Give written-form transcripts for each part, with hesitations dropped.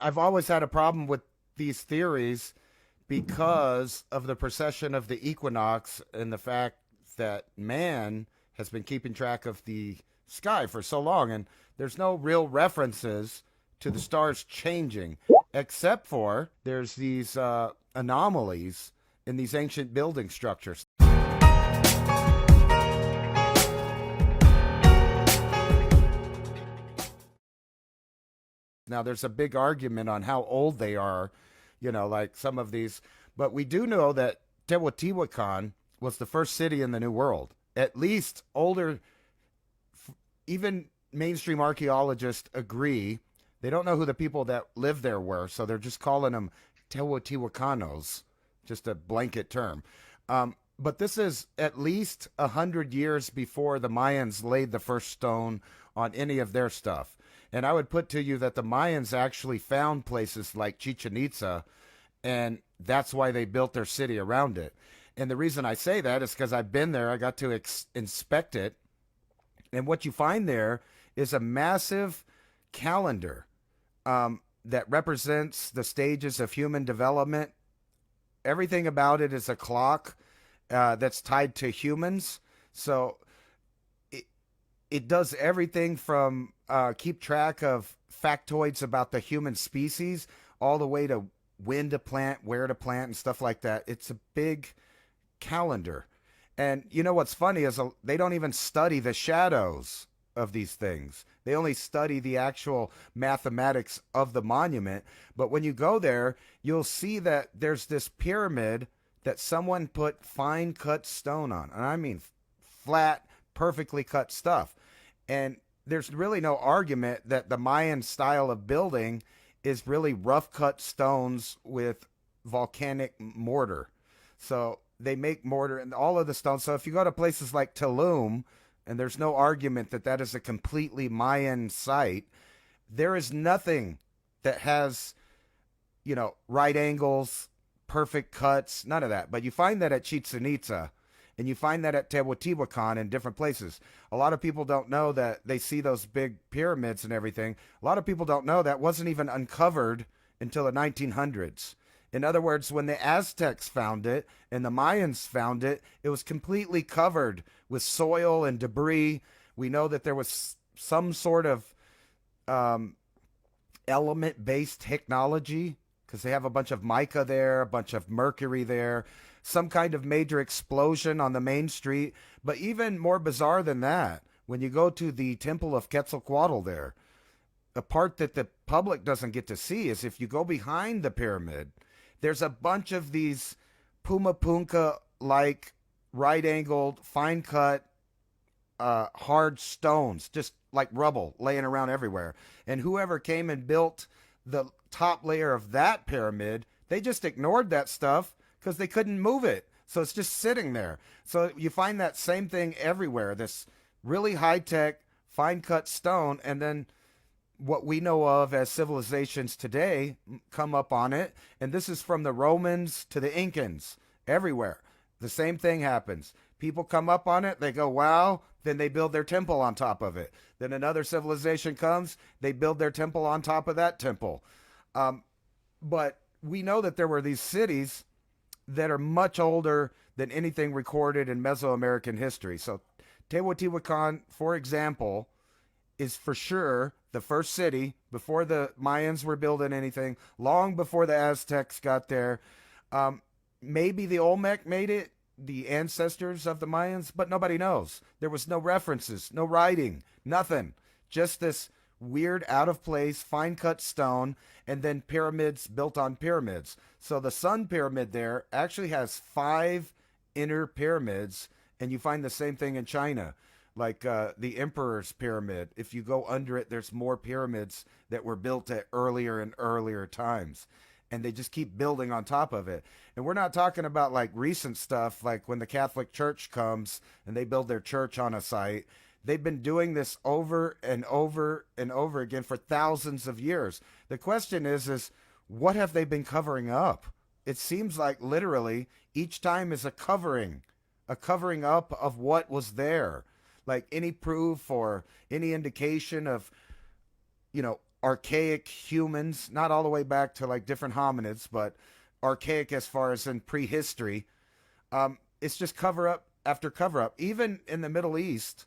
I've always had a problem with these theories because of the precession of the equinox and the fact that man has been keeping track of the sky for so long, and there's no real references to the stars changing, except for there's these anomalies in these ancient building structures. Now, there's a big argument on how old they are, like some of these, but we do know that Teotihuacan was the first city in the New World, at least older. Even mainstream archaeologists agree. They don't know who the people that lived there were, so they're just calling them Teotihuacanos, just a blanket term. But this is at least 100 years before the Mayans laid the first stone on any of their stuff. And I would put to you that the Mayans actually found places like Chichen Itza, and that's why they built their city around it. And the reason I say that is because I've been there. I got to inspect it. And what you find there is a massive calendar that represents the stages of human development. Everything about it is a clock that's tied to humans. So it, it does everything from keep track of factoids about the human species all the way to when to plant, where to plant, and stuff like that. It's a big calendar. And you know what's funny is they don't even study the shadows of these things. They only study the actual mathematics of the monument. But when you go there, you'll see that there's this pyramid that someone put fine cut stone on. And I mean flat, perfectly cut stuff. And there's really no argument that the Mayan style of building is really rough cut stones with volcanic mortar. So they make mortar and all of the stones. So if you go to places like Tulum, and there's no argument that that is a completely Mayan site, there is nothing that has, right angles, perfect cuts, none of that. But you find that at Chichen Itza, and you find that at Teotihuacan and different places. A lot of people don't know that they see those big pyramids and everything. A lot of people don't know that wasn't even uncovered until the 1900s. In other words, when the Aztecs found it and the Mayans found it, it was completely covered with soil and debris. We know that there was some sort of element based technology because they have a bunch of mica there, a bunch of mercury there, some kind of major explosion on the main street. But even more bizarre than that, when you go to the Temple of Quetzalcoatl there, the part that the public doesn't get to see is if you go behind the pyramid, there's a bunch of these Puma Punka like right angled, fine cut, hard stones, just like rubble laying around everywhere. And whoever came and built the top layer of that pyramid, they just ignored that stuff because they couldn't move it. So it's just sitting there. So you find that same thing everywhere, this really high tech, fine cut stone, and then what we know of as civilizations today come up on it. And this is from the Romans to the Incans, everywhere. The same thing happens. People come up on it, they go, wow, then they build their temple on top of it. Then another civilization comes, they build their temple on top of that temple. But we know that there were these cities that are much older than anything recorded in Mesoamerican history. So Teotihuacan, for example, is for sure the first city before the Mayans were building anything, long before the Aztecs got there. Maybe the Olmec made it, the ancestors of the Mayans, but nobody knows. There was no references, no writing, nothing. Just this weird, out of place, fine cut stone, and then pyramids built on pyramids. So the Sun Pyramid there actually has 5 inner pyramids, and you find the same thing in China. Like the Emperor's Pyramid. If you go under it, there's more pyramids that were built at earlier and earlier times. And they just keep building on top of it. And we're not talking about like recent stuff, like when the Catholic Church comes and they build their church on a site. They've been doing this over and over and over again for thousands of years. The question is what have they been covering up? It seems like literally each time is a covering up of what was there. Like any proof or any indication of, archaic humans, not all the way back to like different hominids, but archaic as far as in prehistory. It's just cover up after cover up. Even in the Middle East,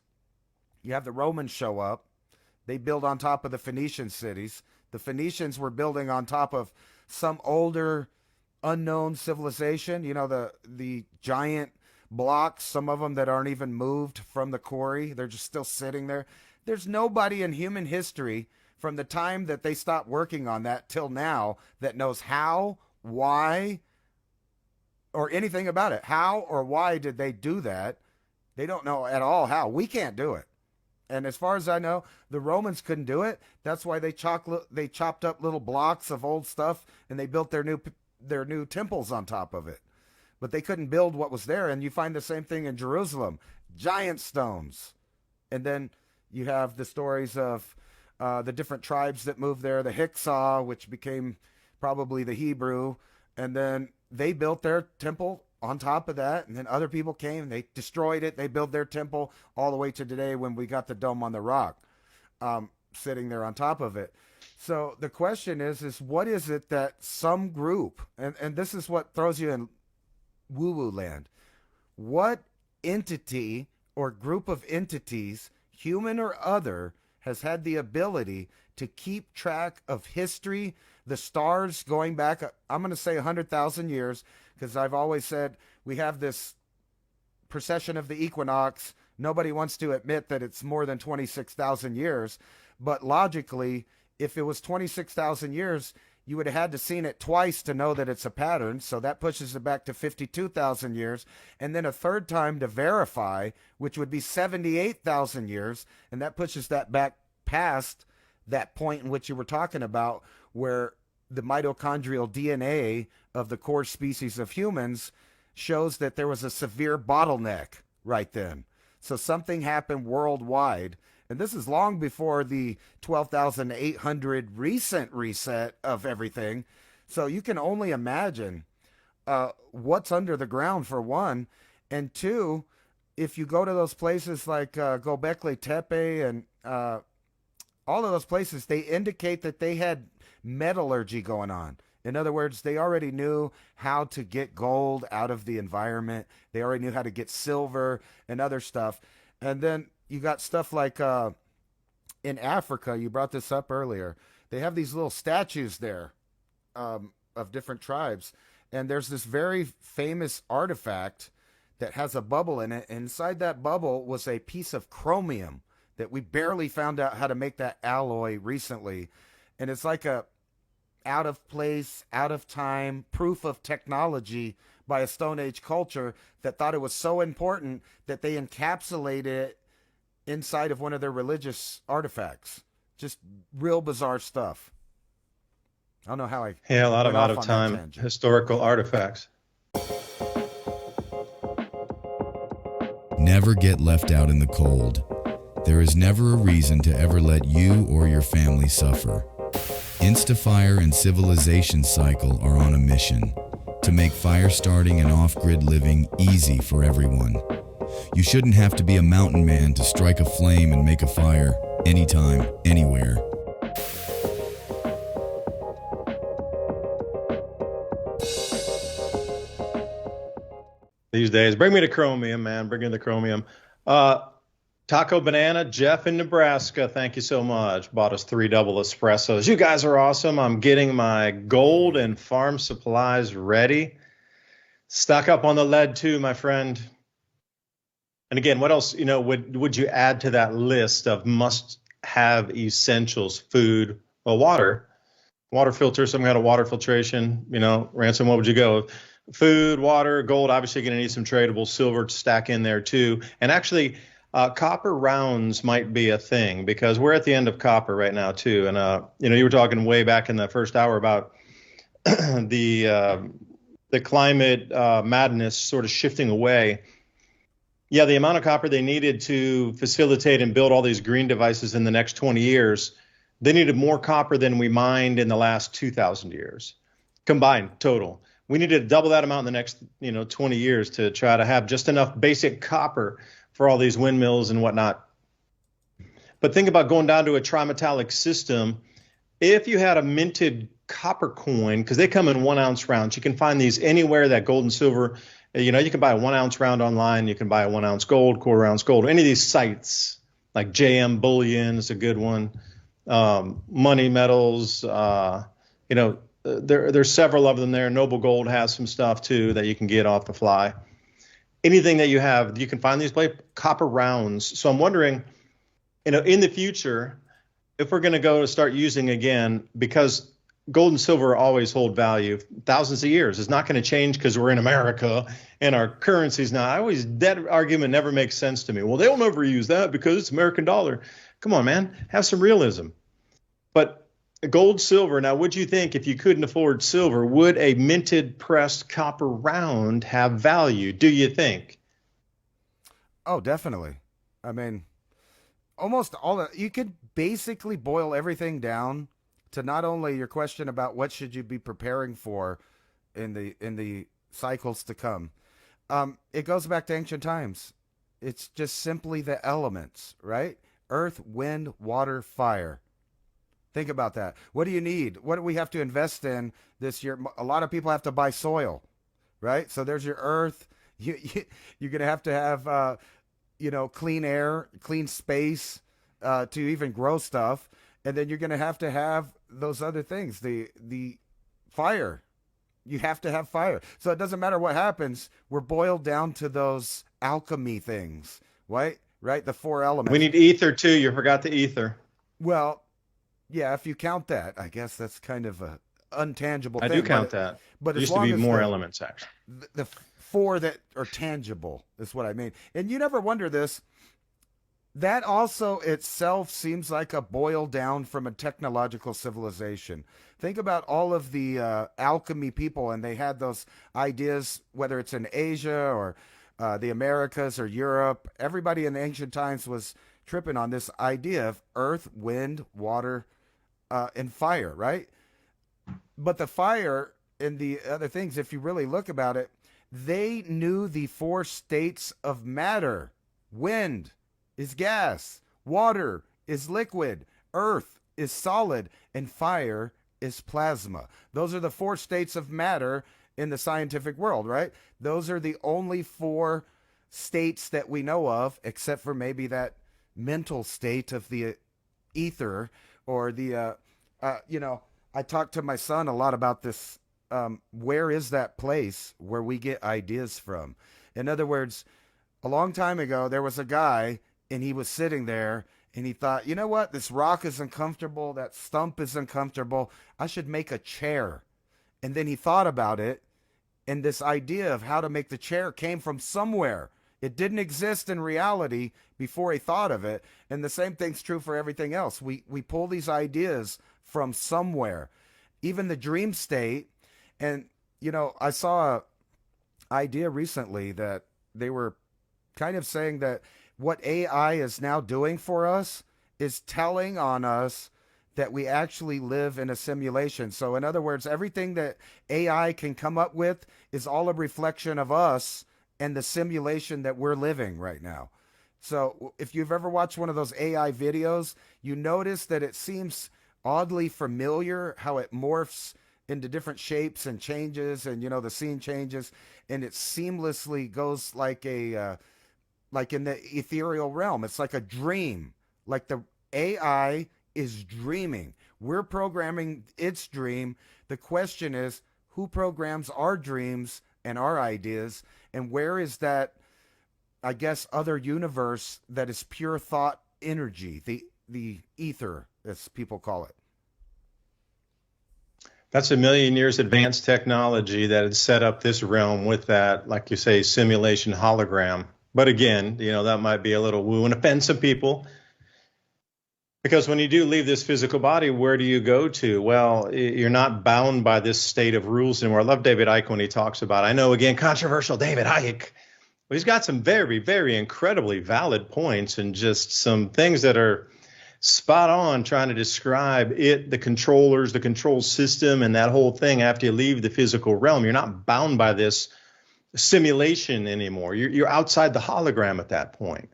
you have the Romans show up. They build on top of the Phoenician cities. The Phoenicians were building on top of some older unknown civilization, the giant blocks, some of them that aren't even moved from the quarry. They're just still sitting there. There's nobody in human history from the time that they stopped working on that till now that knows how, why, or anything about it. How or why did they do that? They don't know at all how. We can't do it. And as far as I know, the Romans couldn't do it. That's why they chopped up little blocks of old stuff and they built their new temples on top of it. But they couldn't build what was there. And you find the same thing in Jerusalem, giant stones. And then you have the stories of the different tribes that moved there, the Hyksos, which became probably the Hebrew. And then they built their temple on top of that, and then other people came, they destroyed it, they built their temple all the way to today when we got the Dome on the Rock sitting there on top of it. So the question is what is it that some group, and this is what throws you in woo-woo land, what entity or group of entities, human or other, has had the ability to keep track of history, the stars going back, I'm going to say 100,000 years, because I've always said we have this precession of the equinox. Nobody wants to admit that it's more than 26,000 years. But logically, if it was 26,000 years, you would have had to seen it twice to know that it's a pattern. So that pushes it back to 52,000 years. And then a third time to verify, which would be 78,000 years. And that pushes that back past that point in which you were talking about, where the mitochondrial DNA of the core species of humans shows that there was a severe bottleneck right then. So something happened worldwide. And this is long before the 12,800 recent reset of everything. So you can only imagine what's under the ground, for one. And two, if you go to those places like Gobekli Tepe and all of those places, they indicate that they had metallurgy going on. In other words, they already knew how to get gold out of the environment. They already knew how to get silver and other stuff. And then you got stuff like in Africa, you brought this up earlier. They have these little statues there of different tribes. And there's this very famous artifact that has a bubble in it. And inside that bubble was a piece of chromium that we barely found out how to make that alloy recently. And it's like a out of place, out of time, proof of technology by a Stone Age culture that thought it was so important that they encapsulated it inside of one of their religious artifacts. Just real bizarre stuff. I don't know how I... Yeah, a lot of out of time historical artifacts. Never get left out in the cold. There is never a reason to ever let you or your family suffer. Instafire and Civilization Cycle are on a mission to make fire starting and off-grid living easy for everyone. You shouldn't have to be a mountain man to strike a flame and make a fire anytime, anywhere. These days, bring me the chromium, man. Bring me the chromium. Taco Banana, Jeff in Nebraska, thank you so much. Bought us 3 double espressos. You guys are awesome. I'm getting my gold and farm supplies ready. Stock up on the lead too, my friend. And again, what else, would you add to that list of must-have essentials? Food, well, water filter, some kind of water filtration, Ransom, what would you go? Food, water, gold, obviously going to need some tradable, silver to stack in there too. And actually, copper rounds might be a thing because we're at the end of copper right now too. And, you were talking way back in the first hour about the climate madness sort of shifting away. Yeah, the amount of copper they needed to facilitate and build all these green devices in the next 20 years, they needed more copper than we mined in the last 2,000 years combined total. We needed to double that amount in the next, 20 years to try to have just enough basic copper for all these windmills and whatnot. But think about going down to a trimetallic system if you had a minted copper coin, because they come in 1 ounce rounds, you can find these anywhere, that gold and silver. You can buy a 1 ounce round online. You can buy a 1 ounce gold, quarter-ounce gold, any of these sites, like JM Bullion is a good one. Money Metals, there's several of them there. Noble Gold has some stuff too that you can get off the fly. Anything that you have, you can find these copper rounds. So I'm wondering, in the future, if we're going to go to start using again, because gold and silver always hold value thousands of years. It's not going to change because we're in America and our currency's not. That argument never makes sense to me. Well, they'll never use that because it's American dollar. Come on, man, have some realism. But gold, silver, now would you think if you couldn't afford silver, would a minted pressed copper round have value? Do you think? Oh, definitely. I mean, almost you could basically boil everything down to not only your question about what should you be preparing for in the cycles to come. It goes back to ancient times. It's just simply the elements, right? Earth, wind, water, fire. Think about that. What do you need? What do we have to invest in this year? A lot of people have to buy soil, right? So there's your earth. You're going to have clean air, clean space to even grow stuff. And then you're going to have those other things, the fire. You have to have fire. So it doesn't matter what happens. We're boiled down to those alchemy things, right? Right? The 4 elements. We need ether too. You forgot the ether. Well, yeah, if you count that, I guess that's kind of a untangible thing. I do count that. But it used to be more elements, actually. The 4 that are tangible is what I mean. And you never wonder this. That also itself seems like a boil down from a technological civilization. Think about all of the alchemy people, and they had those ideas, whether it's in Asia or the Americas or Europe. Everybody in ancient times was tripping on this idea of earth, wind, water, and fire, right? But the fire and the other things, if you really look about it, they knew the 4 states of matter. Wind is gas, water is liquid, earth is solid, and fire is plasma. Those are the 4 states of matter in the scientific world, right? Those are the only 4 states that we know of, except for maybe that mental state of the ether or the, I talked to my son a lot about this. Where is that place where we get ideas from? In other words, a long time ago, there was a guy and he was sitting there and he thought, you know what? This rock is uncomfortable. That stump is uncomfortable. I should make a chair. And then he thought about it. And this idea of how to make the chair came from somewhere. It didn't exist in reality before he thought of it. And the same thing's true for everything else. We pull these ideas from somewhere. Even the dream state. And, I saw an idea recently that they were kind of saying that what AI is now doing for us is telling on us that we actually live in a simulation. So in other words, everything that AI can come up with is all a reflection of us and the simulation that we're living right now. So if you've ever watched one of those AI videos, you notice that it seems oddly familiar, how it morphs into different shapes and changes, and the scene changes, and it seamlessly goes like in the ethereal realm. It's like a dream. Like the AI is dreaming. We're programming its dream. The question is, who programs our dreams and our ideas, and where is that, I guess, other universe that is pure thought energy, the ether, as people call it? That's a million years advanced technology that had set up this realm with that, like you say, simulation hologram. But again, that might be a little woo and offend some people. Because when you do leave this physical body, where do you go to? Well, you're not bound by this state of rules anymore. I love David Icke when he talks about, I know, again, controversial David Icke. But he's got some very, very incredibly valid points and just some things that are spot on trying to describe the controllers, the control system, and that whole thing after you leave the physical realm. You're not bound by this simulation anymore. You're outside the hologram at that point.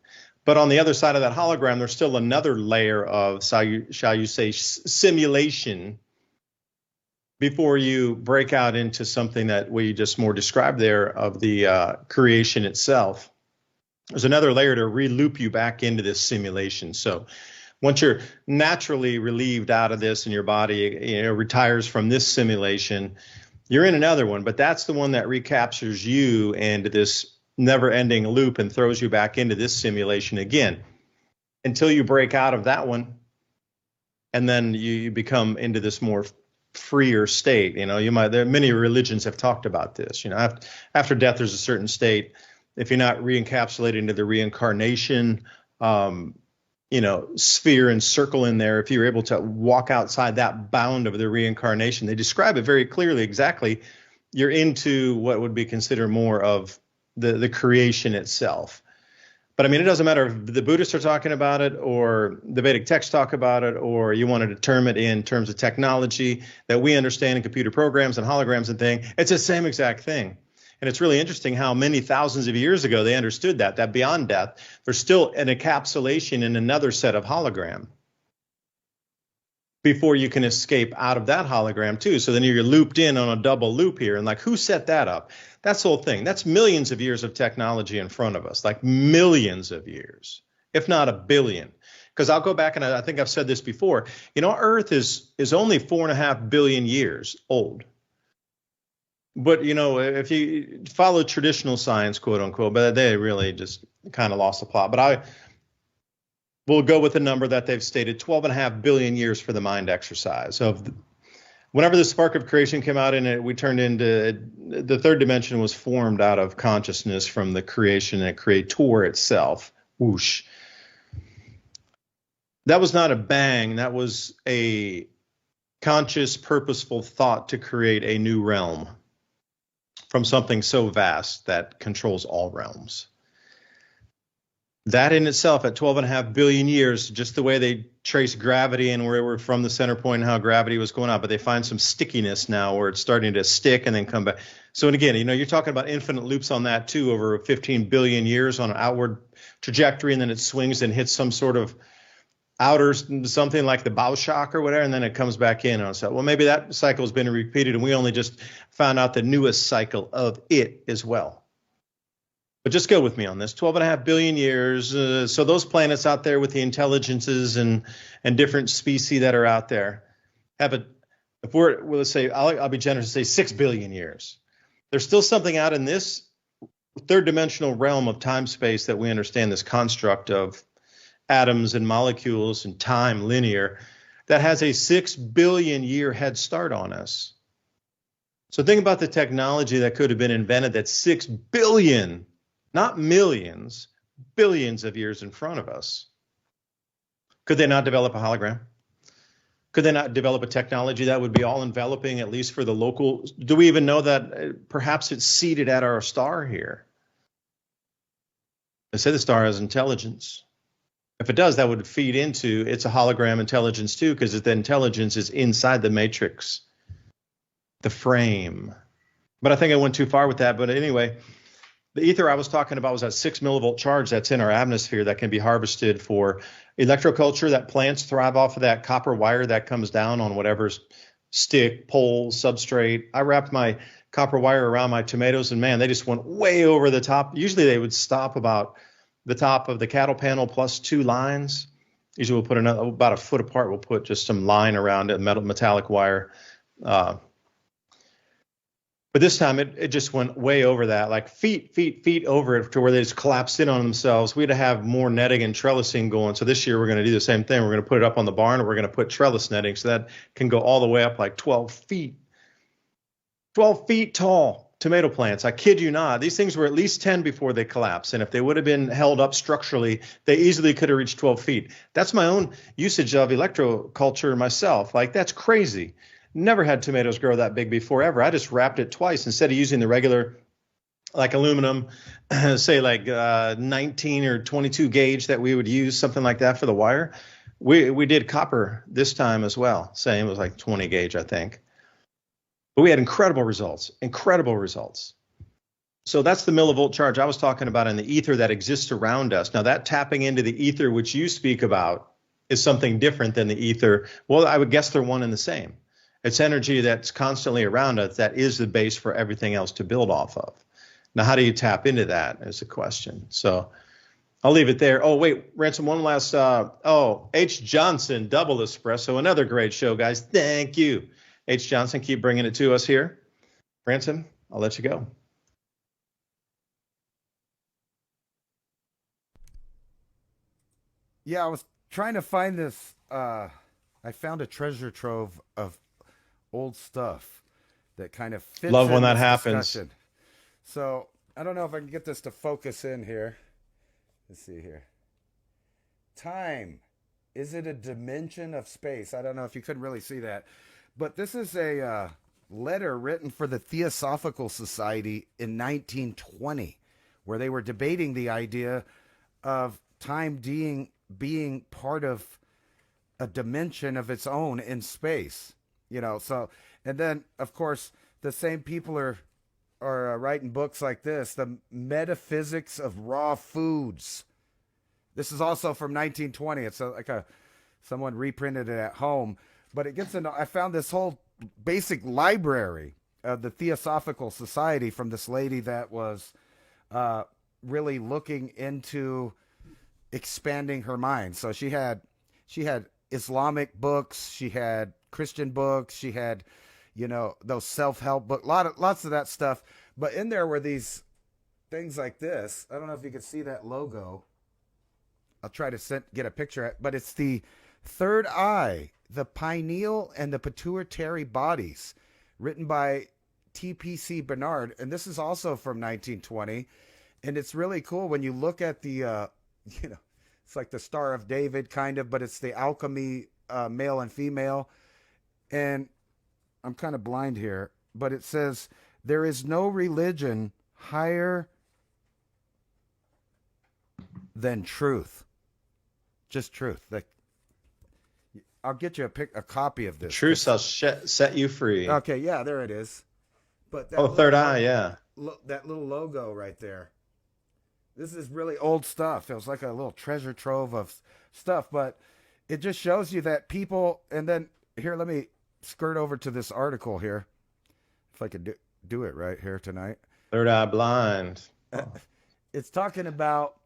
But on the other side of that hologram, there's still another layer of, shall you say, simulation before you break out into something that we just more described there of the creation itself. There's another layer to re-loop you back into this simulation. So once you're naturally relieved out of this and your body retires from this simulation, you're in another one. But that's the one that recaptures you into this never-ending loop and throws you back into this simulation again until you break out of that one, and then you become into this more freer state. Many religions have talked about this. After death, there's a certain state. If you're not re-encapsulated into the reincarnation, sphere and circle in there, if you're able to walk outside that bound of the reincarnation, they describe it very clearly, exactly. You're into what would be considered more of the creation itself. But I mean, it doesn't matter if the Buddhists are talking about it or the Vedic texts talk about it, or you want to determine it in terms of technology that we understand in computer programs and holograms and things. It's the same exact thing. And it's really interesting how many thousands of years ago they understood that beyond death, there's still an encapsulation in another set of hologram before you can escape out of that hologram too. So then you're looped in on a double loop here. And like, who set that up? That's the whole thing. That's millions of years of technology in front of us, like millions of years, if not a billion. Because I'll go back, and I think I've said this before, Earth is only 4.5 billion years old. But, if you follow traditional science, quote unquote, but they really just kind of lost the plot. But I will go with the number that they've stated, 12.5 billion years for the mind exercise. Whenever the spark of creation came out in it, we turned into the third dimension was formed out of consciousness from the creation and creator itself. Whoosh. That was not a bang. That was a conscious, purposeful thought to create a new realm from something so vast that controls all realms. That in itself, at 12.5 billion years, just the way they trace gravity and where we're from the center point and how gravity was going up, but they find some stickiness now where it's starting to stick and then come back. So, and again, you're talking about infinite loops on that too, over 15 billion years on an outward trajectory, and then it swings and hits some sort of outer, something like the bow shock or whatever, and then it comes back in. And I said, well, maybe that cycle has been repeated and we only just found out the newest cycle of it as well. But just go with me on this, 12.5 billion years. So those planets out there with the intelligences and different species that are out there let's say, I'll be generous and say 6 billion years. There's still something out in this third dimensional realm of time space that we understand, this construct of atoms and molecules and time linear, that has a 6 billion year head start on us. So think about the technology that could have been invented that's 6 billion, not millions, billions of years in front of us. Could they not develop a hologram? Could they not develop a technology that would be all enveloping, at least for the local? Do we even know that perhaps it's seated at our star here? They say the star has intelligence. If it does, that would feed into it's a hologram intelligence too, because the intelligence is inside the matrix, the frame. But I think I went too far with that. But anyway, the ether I was talking about was that 6 millivolt charge that's in our atmosphere that can be harvested for electroculture, that plants thrive off of that copper wire that comes down on whatever's stick, pole, substrate. I wrapped my copper wire around my tomatoes, and man, they just went way over the top. Usually they would stop about the top of the cattle panel plus 2 lines. Usually we'll put about a foot apart. We'll put just some line around it, metallic wire. But this time it just went way over that, like feet over it, to where they just collapsed in on themselves. We'd have more netting and trellising going. So this year we're going to do the same thing. We're going to put it up on the barn, and we're going to put trellis netting so that can go all the way up like 12 feet. 12 feet tall tomato plants. I kid you not. These things were at least 10 before they collapsed. And if they would have been held up structurally, they easily could have reached 12 feet. That's my own usage of electroculture myself. Like, that's crazy. Never had tomatoes grow that big before ever. I just wrapped it twice instead of using the regular, like aluminum, say like 19 or 22 gauge that we would use, something like that for the wire. We did copper this time as well. Same, it was like 20 gauge, I think. But we had incredible results, incredible results. So that's the millivolt charge I was talking about in the ether that exists around us. Now, that tapping into the ether, which you speak about, is something different than the ether. Well, I would guess they're one and the same. It's energy that's constantly around us that is the base for everything else to build off of. Now, how do you tap into that is the question. So I'll leave it there. Oh, wait, Ransom, one last. H. Johnson, double espresso. Another great show, guys. Thank you. H. Johnson, keep bringing it to us here. Ransom, I'll let you go. Yeah, I was trying to find this. I found a treasure trove of old stuff that kind of fits Love in when that this happens. discussion. So I don't know if I can get this to focus in here. Let's see here. Time. Is it a dimension of space? I don't know if you couldn't really see that. But this is a letter written for the Theosophical Society in 1920, where they were debating the idea of time being part of a dimension of its own in space. So, and then, of course, the same people are writing books like this, The Metaphysics of Raw Foods. This is also from 1920. It's someone reprinted it at home, but it gets into. I found this whole basic library of the Theosophical Society from this lady that was really looking into expanding her mind. So she had Islamic books, she had Christian books, she had those self-help books, lots of that stuff. But in there were these things like this. I don't know if you can see that logo. I'll try to get a picture, but it's the third eye, the pineal and the pituitary bodies, written by T.P.C. Bernard, and this is also from 1920. And it's really cool when you look at the it's like the Star of David kind of, but it's the alchemy, male and female. And I'm kind of blind here, but it says there is no religion higher than truth. Just truth. I'll get you a copy of this. Truth shall set you free. Okay, yeah, there it is. But third eye, yeah. That little logo right there. This is really old stuff. It was like a little treasure trove of stuff, but it just shows you that people. And then here, let me skirt over to this article here, if I could do it right here tonight. Third eye blind. It's talking about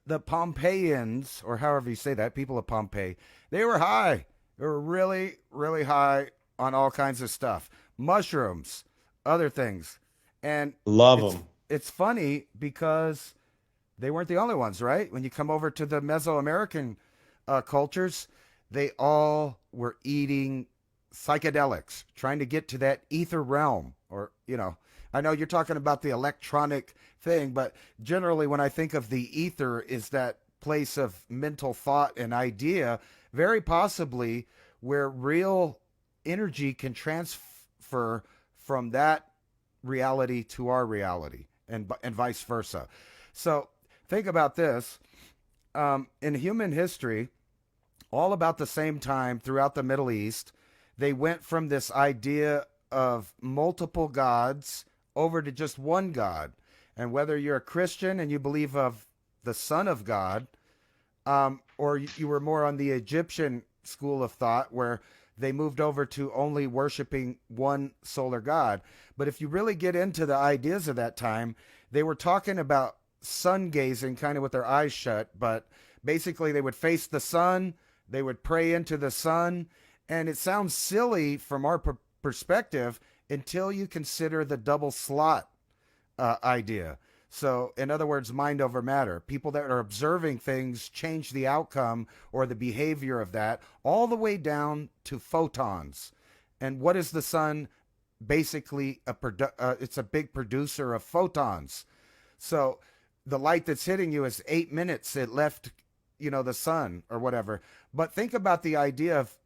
the Pompeians, or however you say that, people of Pompeii. They were high. They were really, really high on all kinds of stuff. Mushrooms, other things. And love them. It's funny because they weren't the only ones, right? When you come over to the Mesoamerican cultures, they all were eating psychedelics, trying to get to that ether realm. Or, I know you're talking about the electronic thing, but generally when I think of the ether is that place of mental thought and idea, very possibly where real energy can transfer from that reality to our reality, and vice versa. So think about this. In human history, all about the same time throughout the Middle East, they went from this idea of multiple gods over to just one God. And whether you're a Christian and you believe of the Son of God, or you were more on the Egyptian school of thought where they moved over to only worshiping one solar God. But if you really get into the ideas of that time, they were talking about sun gazing kind of with their eyes shut, but basically they would face the sun, they would pray into the sun, and it sounds silly from our perspective until you consider the double slot idea. So, in other words, mind over matter. People that are observing things change the outcome or the behavior of that, all the way down to photons. And what is the sun? Basically, it's a big producer of photons. So, the light that's hitting you is 8 minutes. It left, the sun or whatever. But think about the idea of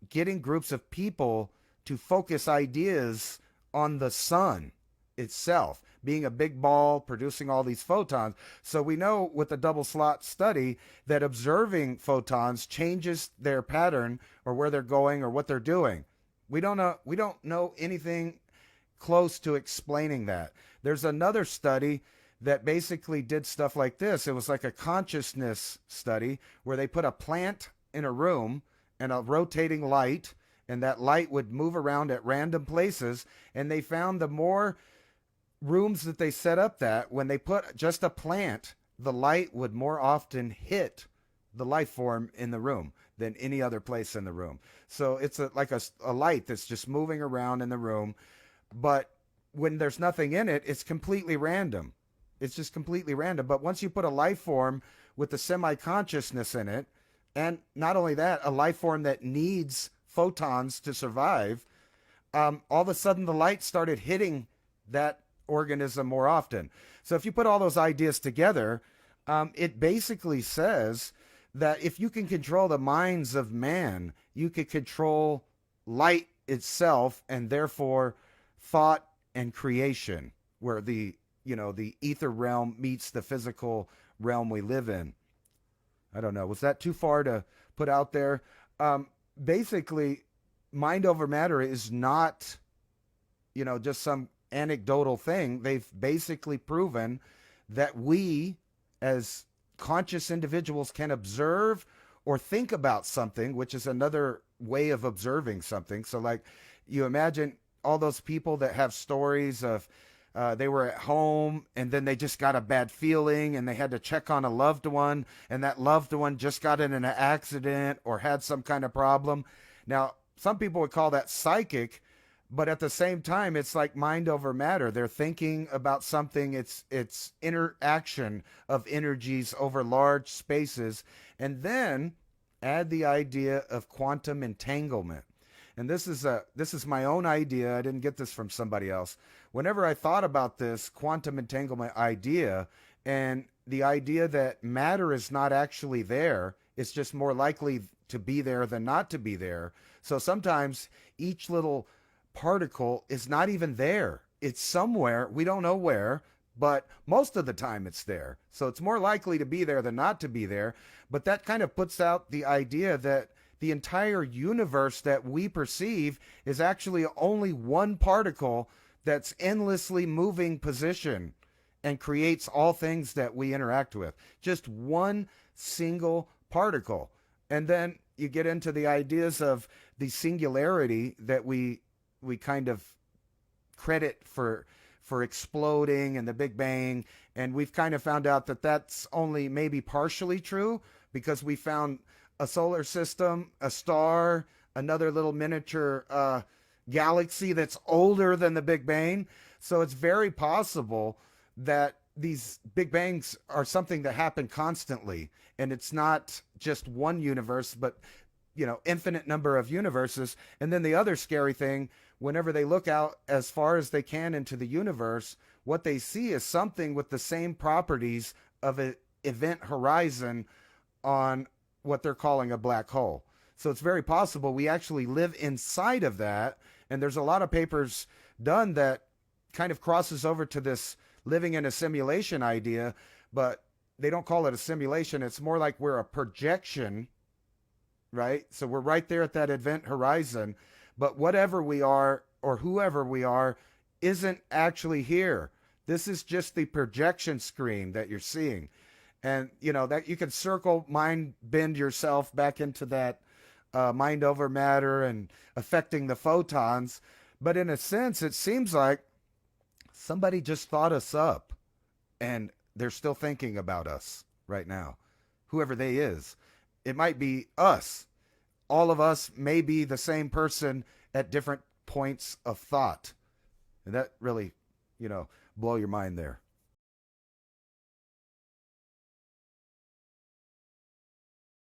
getting groups of people to focus ideas on the sun itself, being a big ball, producing all these photons. So we know with the double slot study that observing photons changes their pattern or where they're going or what they're doing. We don't know anything close to explaining that. There's another study that basically did stuff like this. It was like a consciousness study where they put a plant in a room and a rotating light, and that light would move around at random places. And they found the more rooms that they set up, that when they put just a plant, the light would more often hit the life form in the room than any other place in the room. So it's like a light that's just moving around in the room. But when there's nothing in it, it's completely random. It's just completely random. But once you put a life form with the semi-consciousness in it, and not only that, a life form that needs photons to survive, all of a sudden the light started hitting that organism more often. So if you put all those ideas together, it basically says that if you can control the minds of man, you could control light itself, and therefore thought and creation, where the ether realm meets the physical realm we live in. I don't know. Was that too far to put out there? Basically, mind over matter is not, just some anecdotal thing. They've basically proven that we, as conscious individuals, can observe or think about something, which is another way of observing something. So, like, you imagine all those people that have stories of they were at home and then they just got a bad feeling and they had to check on a loved one, and that loved one just got in an accident or had some kind of problem. Now, some people would call that psychic, but at the same time, it's like mind over matter. They're thinking about something. It's interaction of energies over large spaces. And then add the idea of quantum entanglement. And this is my own idea. I didn't get this from somebody else. Whenever I thought about this quantum entanglement idea, and the idea that matter is not actually there, it's just more likely to be there than not to be there. So sometimes each little particle is not even there. It's somewhere. We don't know where, but most of the time it's there. So it's more likely to be there than not to be there. But that kind of puts out the idea that the entire universe that we perceive is actually only one particle that's endlessly moving position and creates all things that we interact with. Just one single particle. And then you get into the ideas of the singularity that we kind of credit for exploding and the Big Bang. And we've kind of found out that that's only maybe partially true, because we found a solar system, a star, another little miniature galaxy that's older than the Big Bang. So it's very possible that these Big Bangs are something that happen constantly, and it's not just one universe, but infinite number of universes. And then the other scary thing, whenever they look out as far as they can into the universe, what they see is something with the same properties of an event horizon on what they're calling a black hole. So it's very possible we actually live inside of that. And there's a lot of papers done that kind of crosses over to this living in a simulation idea, but they don't call it a simulation. It's more like we're a projection, right? So we're right there at that event horizon, but whatever we are or whoever we are isn't actually here. This is just the projection screen that you're seeing. And, that you can circle mind bend yourself back into that mind over matter and affecting the photons. But in a sense, it seems like somebody just thought us up and they're still thinking about us right now, whoever they is. It might be us. All of us may be the same person at different points of thought. And that really, blow your mind there.